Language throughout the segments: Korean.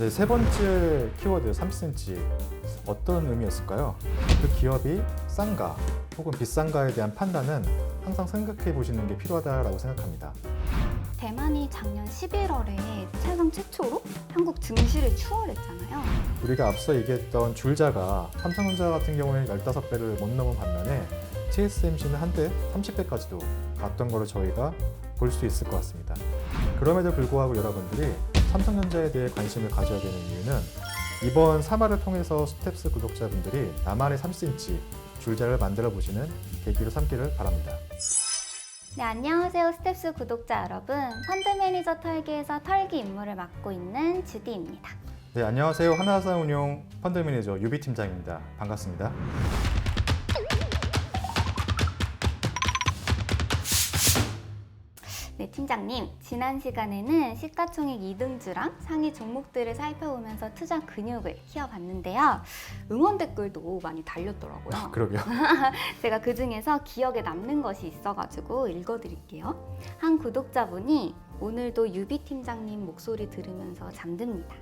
네, 세 번째 키워드 30cm 어떤 의미였을까요? 그 기업이 싼가 혹은 비싼가에 대한 판단은 항상 생각해 보시는 게 필요하다고 생각합니다. 대만이 작년 11월에 세상 최초로 한국 증시를 추월했잖아요. 우리가 앞서 얘기했던 줄자가 삼성전자 같은 경우에 15배를 못 넘은 반면에 TSMC는 한때 30배까지도 갔던 거를 저희가 볼 수 있을 것 같습니다. 그럼에도 불구하고 여러분들이 삼성전자에 대해 관심을 가져야 되는 이유는 이번 3화를 통해서 스텝스 구독자분들이 나만의 30cm 줄자를 만들어 보시는 계기로 삼기를 바랍니다. 네, 안녕하세요. 스텝스 구독자 여러분. 펀드 매니저 털기에서 털기 임무를 맡고 있는 주디입니다. 네, 안녕하세요. 하나자산운용 펀드 매니저 유비 팀장입니다. 반갑습니다. 네, 팀장님. 지난 시간에는 시가총액 2등주랑 상위 종목들을 살펴보면서 투자 근육을 키워봤는데요. 응원 댓글도 많이 달렸더라고요. 그러게요. 제가 그 중에서 기억에 남는 것이 있어가지고 읽어드릴게요. 한 구독자분이 오늘도 유비 팀장님 목소리 들으면서 잠듭니다.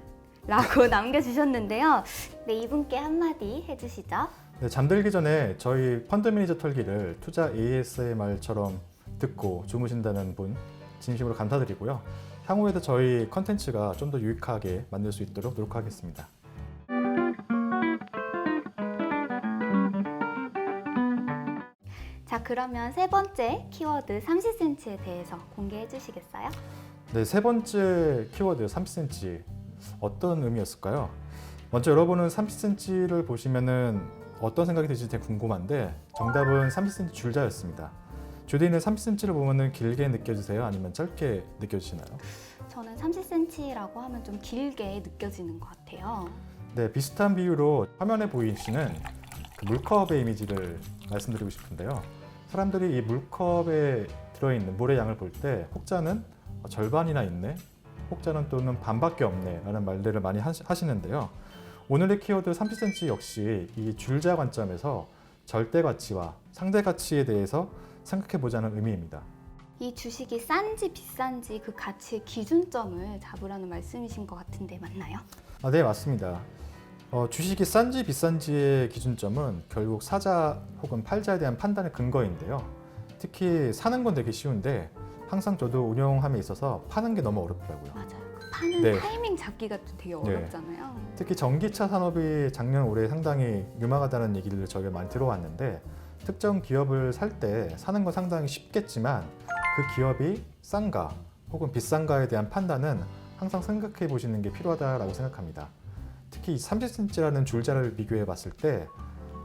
라고 남겨주셨는데요. 네, 이분께 한마디 해주시죠. 네, 잠들기 전에 저희 펀드 매니저 털기를 투자 ASMR처럼 듣고 주무신다는 분 진심으로 감사드리고요. 향후에도 저희 컨텐츠가 좀 더 유익하게 만들 수 있도록 노력하겠습니다. 자, 그러면 세 번째 키워드 30cm에 대해서 공개해 주시겠어요? 네, 세 번째 키워드 30cm 어떤 의미였을까요? 먼저 여러분은 30cm를 보시면은 어떤 생각이 드실지 되게 궁금한데 정답은 30cm 줄자였습니다. 주디는 30cm를 보면은 길게 느껴지세요? 아니면 짧게 느껴지시나요? 저는 30cm라고 하면 좀 길게 느껴지는 것 같아요. 네, 비슷한 비유로 화면에 보이시는 그 물컵의 이미지를 말씀드리고 싶은데요. 사람들이 이 물컵에 들어있는 물의 양을 볼 때 혹자는 절반이나 있네, 혹자는 또는 반밖에 없네 라는 말들을 많이 하시는데요. 오늘의 키워드 30cm 역시 이 줄자 관점에서 절대 가치와 상대 가치에 대해서 생각해 보자는 의미입니다. 이 주식이 싼지 비싼지 그 가치의 기준점을 잡으라는 말씀이신 것 같은데 맞나요? 네, 맞습니다. 주식이 싼지 비싼지의 기준점은 결국 사자 혹은 팔자에 대한 판단의 근거인데요. 특히 사는 건 되게 쉬운데 항상 저도 운영함에 있어서 파는 게 너무 어렵더라고요. 맞아요. 파는 네. 타이밍 잡기가 또 되게 어렵잖아요. 특히 전기차 산업이 작년 올해 상당히 유망하다는 얘기를 저희가 많이 들어왔는데 특정 기업을 살 때 사는 건 상당히 쉽겠지만 그 기업이 싼가 혹은 비싼가에 대한 판단은 항상 생각해 보시는 게 필요하다고 생각합니다. 특히 이 30cm라는 줄자를 비교해 봤을 때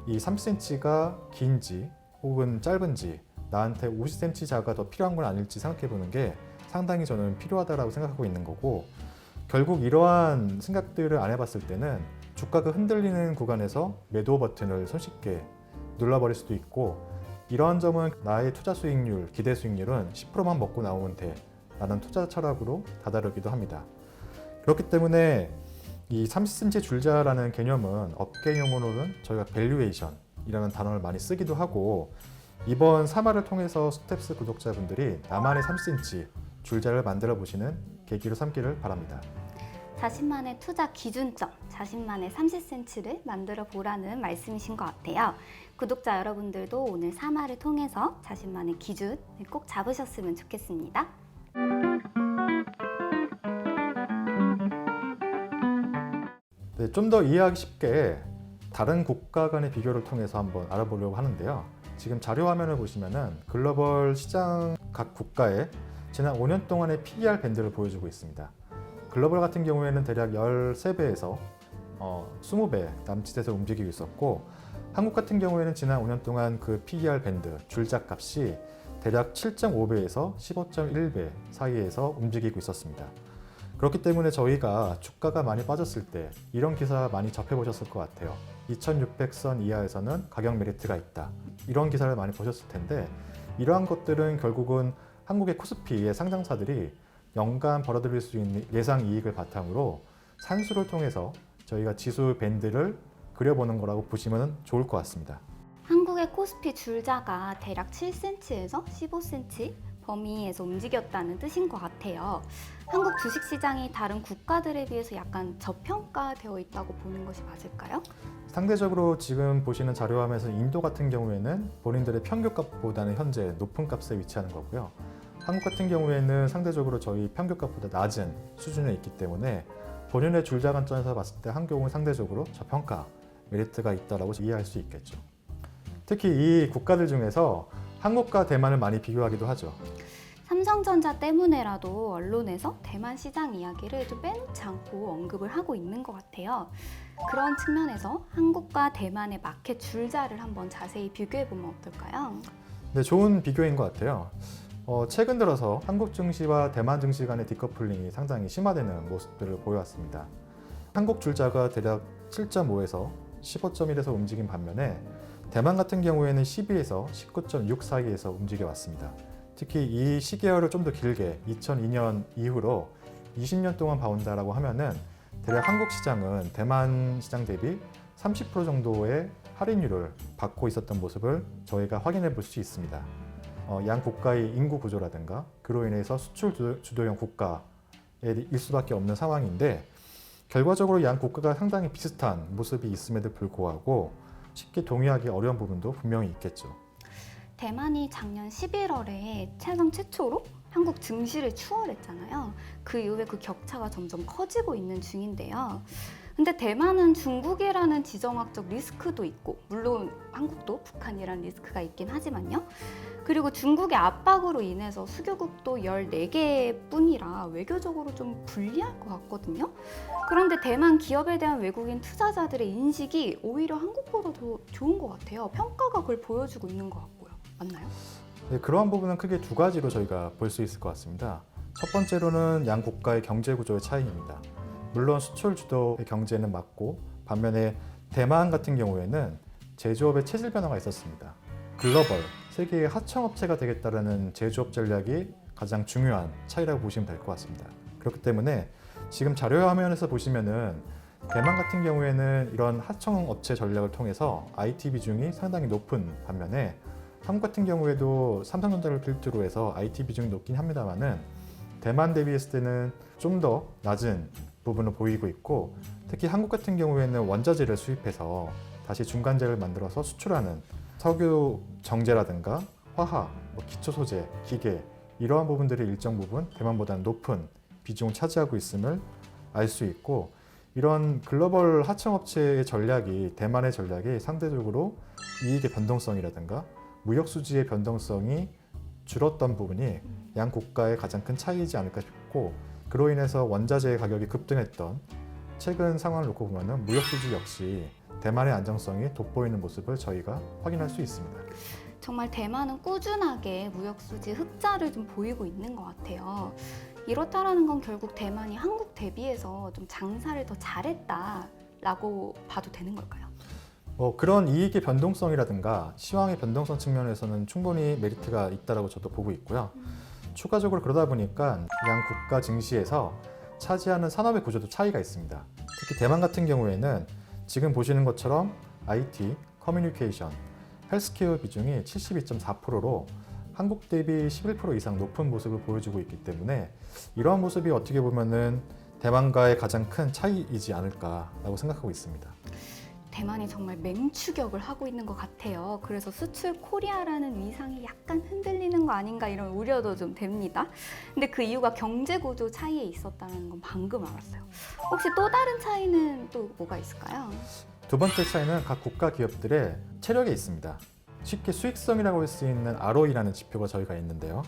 이 30cm가 긴지 혹은 짧은지 나한테 50cm자가 더 필요한 건 아닐지 생각해 보는 게 상당히 저는 필요하다고 생각하고 있는 거고, 결국 이러한 생각들을 안 해봤을 때는 주가가 흔들리는 구간에서 매도 버튼을 손쉽게 눌러버릴 수도 있고, 이러한 점은 나의 투자 수익률, 기대 수익률은 10%만 먹고 나오면 돼 라는 투자 철학으로 다다르기도 합니다. 그렇기 때문에 이 30cm 줄자라는 개념은 업계 용어로는 저희가 밸류에이션이라는 단어를 많이 쓰기도 하고, 이번 3화를 통해서 스텝스 구독자분들이 나만의 30cm 줄자를 만들어 보시는 계기로 삼기를 바랍니다. 자신만의 투자 기준점, 자신만의 30cm를 만들어 보라는 말씀이신 것 같아요. 구독자 여러분들도 오늘 3화를 통해서 자신만의 기준을 꼭 잡으셨으면 좋겠습니다. 네, 좀 더 이해하기 쉽게 다른 국가 간의 비교를 통해서 한번 알아보려고 하는데요. 지금 자료 화면을 보시면은 글로벌 시장 각 국가의 지난 5년 동안의 PER 밴드를 보여주고 있습니다. 글로벌 같은 경우에는 대략 13배에서 20배 남짓에서 움직이고 있었고, 한국 같은 경우에는 지난 5년 동안 그 PER 밴드 줄자 값이 대략 7.5배에서 15.1배 사이에서 움직이고 있었습니다. 그렇기 때문에 저희가 주가가 많이 빠졌을 때 이런 기사 많이 접해보셨을 것 같아요. 2600선 이하에서는 가격 메리트가 있다, 이런 기사를 많이 보셨을 텐데, 이러한 것들은 결국은 한국의 코스피의 상장사들이 연간 벌어들일 수 있는 예상 이익을 바탕으로 산수를 통해서 저희가 지수 밴드를 그려보는 거라고 보시면 좋을 것 같습니다. 한국의 코스피 줄자가 대략 7cm에서 15cm 범위에서 움직였다는 뜻인 것 같아요. 한국 주식시장이 다른 국가들에 비해서 약간 저평가되어 있다고 보는 것이 맞을까요? 상대적으로 지금 보시는 자료화면에서 인도 같은 경우에는 본인들의 평균값보다는 현재 높은 값에 위치하는 거고요. 한국 같은 경우에는 상대적으로 저희 평균값보다 낮은 수준에 있기 때문에 본연의 줄자 관점에서 봤을 때 한국은 상대적으로 저평가 메리트가 있다고 이해할 수 있겠죠. 특히 이 국가들 중에서 한국과 대만을 많이 비교하기도 하죠. 삼성전자 때문에라도 언론에서 대만 시장 이야기를 좀 빼놓지 않고 언급을 하고 있는 것 같아요. 그런 측면에서 한국과 대만의 마켓 줄자를 한번 자세히 비교해보면 어떨까요? 네, 좋은 비교인 것 같아요. 최근 들어서 한국 증시와 대만 증시 간의 디커플링이 상당히 심화되는 모습들을 보여왔습니다. 한국 줄자가 대략 7.5에서 15.1에서 움직인 반면에 대만 같은 경우에는 12에서 19.6 사이에서 움직여 왔습니다. 특히 이 시계열을 좀 더 길게 2002년 이후로 20년 동안 봐온다라고 하면은 대략 한국 시장은 대만 시장 대비 30% 정도의 할인율을 받고 있었던 모습을 저희가 확인해 볼 수 있습니다. 양 국가의 인구 구조라든가 그로 인해서 수출 주도형 국가일 수밖에 없는 상황인데 결과적으로 양 국가가 상당히 비슷한 모습이 있음에도 불구하고 쉽게 동의하기 어려운 부분도 분명히 있겠죠. 대만이 작년 11월에 세상 최초로 한국 증시를 추월했잖아요. 그 이후에 그 격차가 점점 커지고 있는 중인데요. 근데 대만은 중국이라는 지정학적 리스크도 있고, 물론 한국도 북한이라는 리스크가 있긴 하지만요. 그리고 중국의 압박으로 인해서 수교국도 14개 뿐이라 외교적으로 좀 불리할 것 같거든요. 그런데 대만 기업에 대한 외국인 투자자들의 인식이 오히려 한국보다 더 좋은 것 같아요. 평가가 그걸 보여주고 있는 것 같고요. 맞나요? 네, 그러한 부분은 크게 두 가지로 저희가 볼 수 있을 것 같습니다. 첫 번째로는 양 국가의 경제 구조의 차이입니다. 물론 수출 주도의 경제는 맞고 반면에 대만 같은 경우에는 제조업의 체질 변화가 있었습니다. 글로벌, 세계의 하청업체가 되겠다는 제조업 전략이 가장 중요한 차이라고 보시면 될 것 같습니다. 그렇기 때문에 지금 자료 화면에서 보시면은 대만 같은 경우에는 이런 하청업체 전략을 통해서 IT 비중이 상당히 높은 반면에 한국 같은 경우에도 삼성전자를 필두로 해서 IT 비중이 높긴 합니다만은 대만 대비했을 때는 좀 더 낮은 부분을 보이고 있고 특히 한국 같은 경우에는 원자재를 수입해서 다시 중간재를 만들어서 수출하는 석유 정제라든가 화학, 기초 소재, 기계 이러한 부분들이 일정 부분 대만보다는 높은 비중을 차지하고 있음을 알 수 있고 이런 글로벌 하청업체의 전략이 대만의 전략이 상대적으로 이익의 변동성이라든가 무역 수지의 변동성이 줄었던 부분이 양 국가의 가장 큰 차이이지 않을까 싶고 그로 인해서 원자재 가격이 급등했던 최근 상황을 놓고 보면은 무역 수지 역시 대만의 안정성이 돋보이는 모습을 저희가 확인할 수 있습니다. 정말 대만은 꾸준하게 무역 수지 흑자를 좀 보이고 있는 것 같아요. 이렇다라는 건 결국 대만이 한국 대비해서 좀 장사를 더 잘했다라고 봐도 되는 걸까요? 그런 이익의 변동성이라든가 시황의 변동성 측면에서는 충분히 메리트가 있다고 저도 보고 있고요. 추가적으로 그러다 보니까 양 국가 증시에서 차지하는 산업의 구조도 차이가 있습니다. 특히 대만 같은 경우에는 지금 보시는 것처럼 IT, 커뮤니케이션, 헬스케어 비중이 72.4%로 한국 대비 11% 이상 높은 모습을 보여주고 있기 때문에 이러한 모습이 어떻게 보면은 대만과의 가장 큰 차이이지 않을까라고 생각하고 있습니다. 대만이 정말 맹추격을 하고 있는 것 같아요. 그래서 수출 코리아라는 위상이 약간 흔들리는 거 아닌가 이런 우려도 좀 됩니다. 근데 그 이유가 경제 구조 차이에 있었다는 건 방금 알았어요. 혹시 또 다른 차이는 또 뭐가 있을까요? 두 번째 차이는 각 국가 기업들의 체력에 있습니다. 쉽게 수익성이라고 할 수 있는 ROE라는 지표가 저희가 있는데요.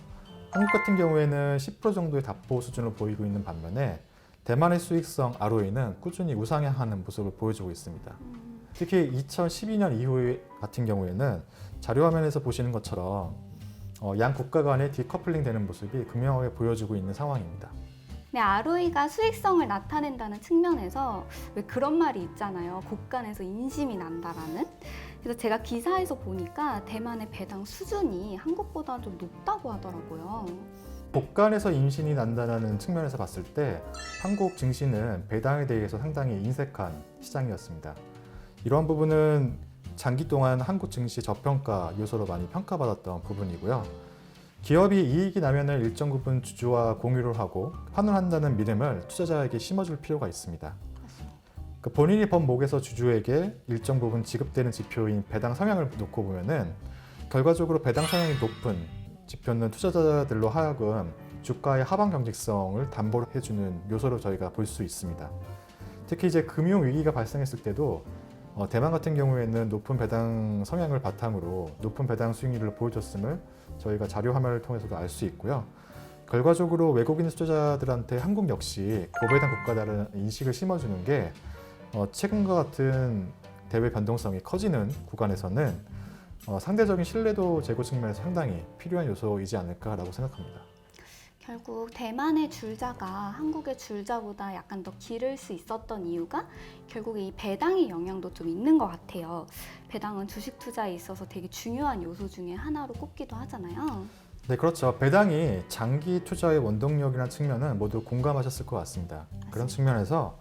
한국 같은 경우에는 10% 정도의 답보 수준을 보이고 있는 반면에 대만의 수익성 ROE는 꾸준히 우상향하는 모습을 보여주고 있습니다. 특히 2012년 이후 같은 경우에는 자료 화면에서 보시는 것처럼 양 국가 간의 디커플링 되는 모습이 극명하게 보여주고 있는 상황입니다. 네, ROE가 수익성을 나타낸다는 측면에서 왜 그런 말이 있잖아요. 곳간에서 인심이 난다라는. 그래서 제가 기사에서 보니까 대만의 배당 수준이 한국보다 좀 높다고 하더라고요. 곳간에서 임신이 난다는 측면에서 봤을 때 한국 증시는 배당에 대해서 상당히 인색한 시장이었습니다. 이런 부분은 장기 동안 한국 증시 저평가 요소로 많이 평가받았던 부분이고요. 기업이 이익이 나면은 일정 부분 주주와 공유를 하고 환원한다는 믿음을 투자자에게 심어줄 필요가 있습니다. 그 본인이 번 목에서 주주에게 일정 부분 지급되는 지표인 배당 성향을 놓고 보면은 결과적으로 배당 성향이 높은 지표는 투자자들로 하여금 주가의 하방 경직성을 담보로 해주는 요소로 저희가 볼 수 있습니다. 특히 이제 금융 위기가 발생했을 때도 대만 같은 경우에는 높은 배당 성향을 바탕으로 높은 배당 수익률을 보여줬음을 저희가 자료 화면을 통해서도 알 수 있고요. 결과적으로 외국인 투자자들한테 한국 역시 고배당 국가다라는 인식을 심어주는 게 최근과 같은 대외 변동성이 커지는 구간에서는 상대적인 신뢰도 제고 측면에서 상당히 필요한 요소이지 않을까라고 생각합니다. 결국 대만의 줄자가 한국의 줄자보다 약간 더 기를 수 있었던 이유가 결국 이 배당의 영향도 좀 있는 것 같아요. 배당은 주식 투자에 있어서 되게 중요한 요소 중에 하나로 꼽기도 하잖아요. 네, 그렇죠. 배당이 장기 투자의 원동력이라는 측면은 모두 공감하셨을 것 같습니다. 그런 측면에서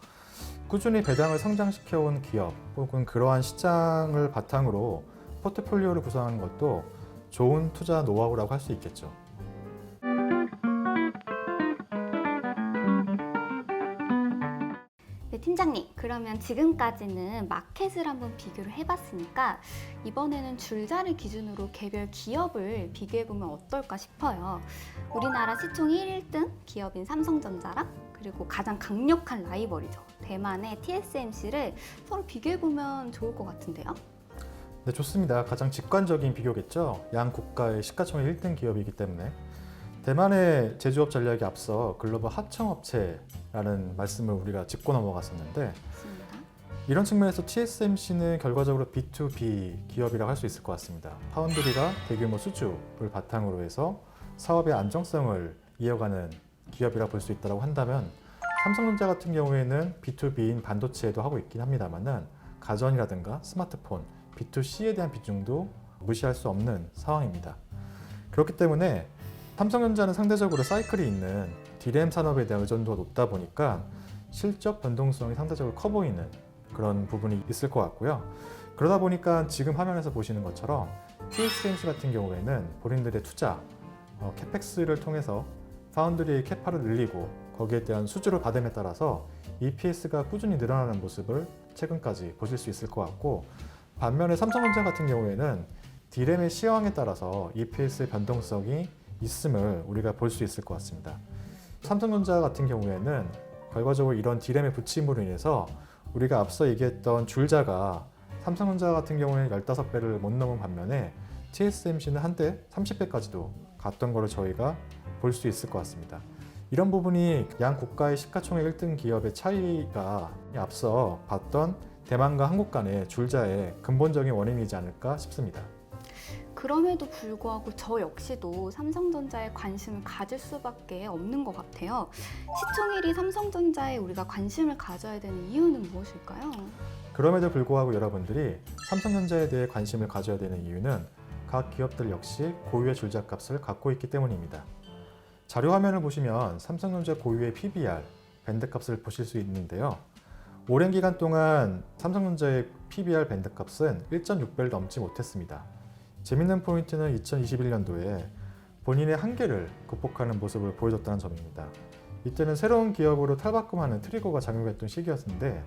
꾸준히 배당을 성장시켜온 기업 혹은 그러한 시장을 바탕으로 포트폴리오를 구성하는 것도 좋은 투자 노하우라고 할 수 있겠죠. 네, 팀장님, 그러면 지금까지는 마켓을 한번 비교를 해봤으니까 이번에는 줄자를 기준으로 개별 기업을 비교해보면 어떨까 싶어요. 우리나라 시총 1등 기업인 삼성전자랑 그리고 가장 강력한 라이벌이죠. 대만의 TSMC를 서로 비교해보면 좋을 것 같은데요. 네, 좋습니다. 가장 직관적인 비교겠죠. 양 국가의 시가총액 1등 기업이기 때문에 대만의 제조업 전략에 앞서 글로벌 하청업체라는 말씀을 우리가 짚고 넘어갔었는데 맞습니다. 이런 측면에서 TSMC는 결과적으로 B2B 기업이라고 할 수 있을 것 같습니다. 파운드리가 대규모 수주를 바탕으로 해서 사업의 안정성을 이어가는 기업이라 볼 수 있다고 한다면 삼성전자 같은 경우에는 B2B인 반도체도 하고 있긴 합니다만은 가전이라든가 스마트폰, B2C에 대한 비중도 무시할 수 없는 상황입니다. 그렇기 때문에 삼성전자는 상대적으로 사이클이 있는 D램 산업에 대한 의존도가 높다 보니까 실적 변동성이 상대적으로 커 보이는 그런 부분이 있을 것 같고요. 그러다 보니까 지금 화면에서 보시는 것처럼 TSMC 같은 경우에는 본인들의 투자, 캐펙스를 통해서 파운드리의 캐파를 늘리고 거기에 대한 수주를 받음에 따라서 EPS가 꾸준히 늘어나는 모습을 최근까지 보실 수 있을 것 같고 반면에 삼성전자 같은 경우에는 D램의 시황에 따라서 EPS의 변동성이 있음을 우리가 볼 수 있을 것 같습니다. 삼성전자 같은 경우에는 결과적으로 이런 D램의 부침으로 인해서 우리가 앞서 얘기했던 줄자가 삼성전자 같은 경우에는 15배를 못 넘은 반면에 TSMC는 한때 30배까지도 갔던 거를 저희가 볼 수 있을 것 같습니다. 이런 부분이 양 국가의 시가총액 1등 기업의 차이가 앞서 봤던 대만과 한국 간의 줄자의 근본적인 원인이지 않을까 싶습니다. 그럼에도 불구하고 저 역시도 삼성전자에 관심을 가질 수밖에 없는 것 같아요. 시총 1위 삼성전자에 우리가 관심을 가져야 되는 이유는 무엇일까요? 그럼에도 불구하고 여러분들이 삼성전자에 대해 관심을 가져야 되는 이유는 각 기업들 역시 고유의 줄자값을 갖고 있기 때문입니다. 자료 화면을 보시면 삼성전자 고유의 PBR, 밴드값을 보실 수 있는데요. 오랜 기간 동안 삼성전자의 PBR 밴드값은 1.6배를 넘지 못했습니다. 재밌는 포인트는 2021년도에 본인의 한계를 극복하는 모습을 보여줬다는 점입니다. 이때는 새로운 기업으로 탈바꿈하는 트리거가 작용했던 시기였는데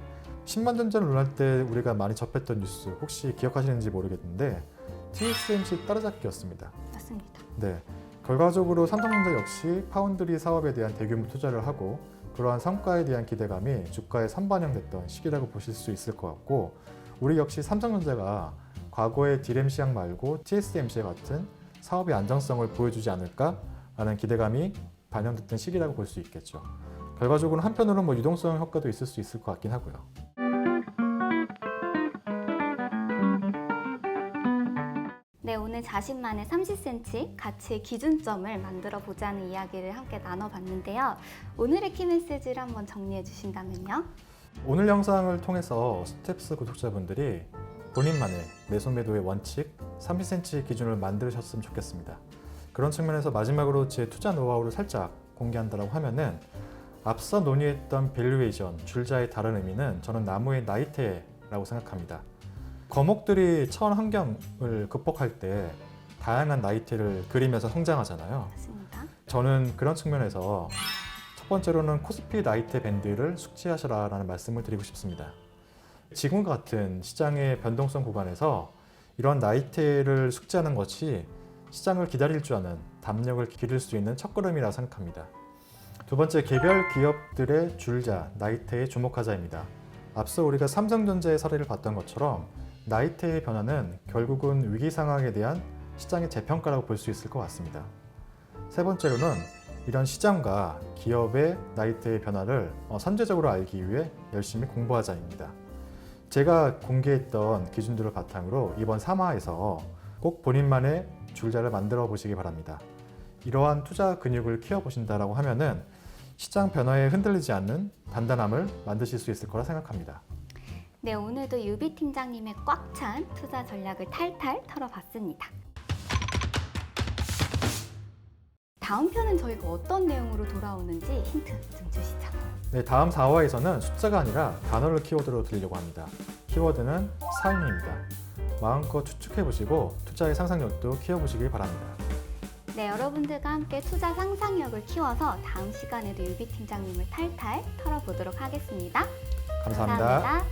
10만 전자를 논할 때 우리가 많이 접했던 뉴스 혹시 기억하시는지 모르겠는데 TSMC 따라잡기였습니다. 맞습니다. 네, 결과적으로 삼성전자 역시 파운드리 사업에 대한 대규모 투자를 하고 그러한 성과에 대한 기대감이 주가에 선반영됐던 시기라고 보실 수 있을 것 같고 우리 역시 삼성전자가 과거의 D램 시장 말고 TSMC 같은 사업의 안정성을 보여주지 않을까라는 기대감이 반영됐던 시기라고 볼 수 있겠죠. 결과적으로 한편으로는 유동성 효과도 있을 수 있을 것 같긴 하고요. 네, 오늘 자신만의 30cm 가치의 기준점을 만들어 보자는 이야기를 함께 나눠봤는데요. 오늘의 키메시지를 한번 정리해 주신다면요. 오늘 영상을 통해서 스텝스 구독자분들이 본인만의 매수 매도의 원칙 30cm 기준을 만드셨으면 좋겠습니다. 그런 측면에서 마지막으로 제 투자 노하우를 살짝 공개한다고 하면은 앞서 논의했던 밸류에이션, 줄자의 다른 의미는 저는 나무의 나이테라고 생각합니다. 거목들이 처한 환경을 극복할 때 다양한 나이테를 그리면서 성장하잖아요. 맞습니다. 저는 그런 측면에서 첫 번째로는 코스피 나이테 밴드를 숙지하셔라라는 말씀을 드리고 싶습니다. 지금과 같은 시장의 변동성 구간에서 이런 나이테를 숙지하는 것이 시장을 기다릴 줄 아는 담력을 기를 수 있는 첫걸음이라 생각합니다. 두 번째, 개별 기업들의 줄자, 나이테에 주목하자입니다. 앞서 우리가 삼성전자의 사례를 봤던 것처럼 나이테의 변화는 결국은 위기 상황에 대한 시장의 재평가라고 볼 수 있을 것 같습니다. 세 번째로는 이런 시장과 기업의 나이테의 변화를 선제적으로 알기 위해 열심히 공부하자입니다. 제가 공개했던 기준들을 바탕으로 이번 3화에서 꼭 본인만의 줄자를 만들어 보시기 바랍니다. 이러한 투자 근육을 키워보신다라고 하면은 시장 변화에 흔들리지 않는 단단함을 만드실 수 있을 거라 생각합니다. 네, 오늘도 유비 팀장님의 꽉 찬 투자 전략을 탈탈 털어봤습니다. 다음 편은 저희가 어떤 내용으로 돌아오는지 힌트 좀 주시죠. 네, 다음 4화에서는 숫자가 아니라 단어를 키워드로 드리려고 합니다. 키워드는 삶입니다. 마음껏 추측해보시고 투자의 상상력도 키워보시길 바랍니다. 네, 여러분들과 함께 투자 상상력을 키워서 다음 시간에도 유비 팀장님을 탈탈 털어보도록 하겠습니다. 감사합니다.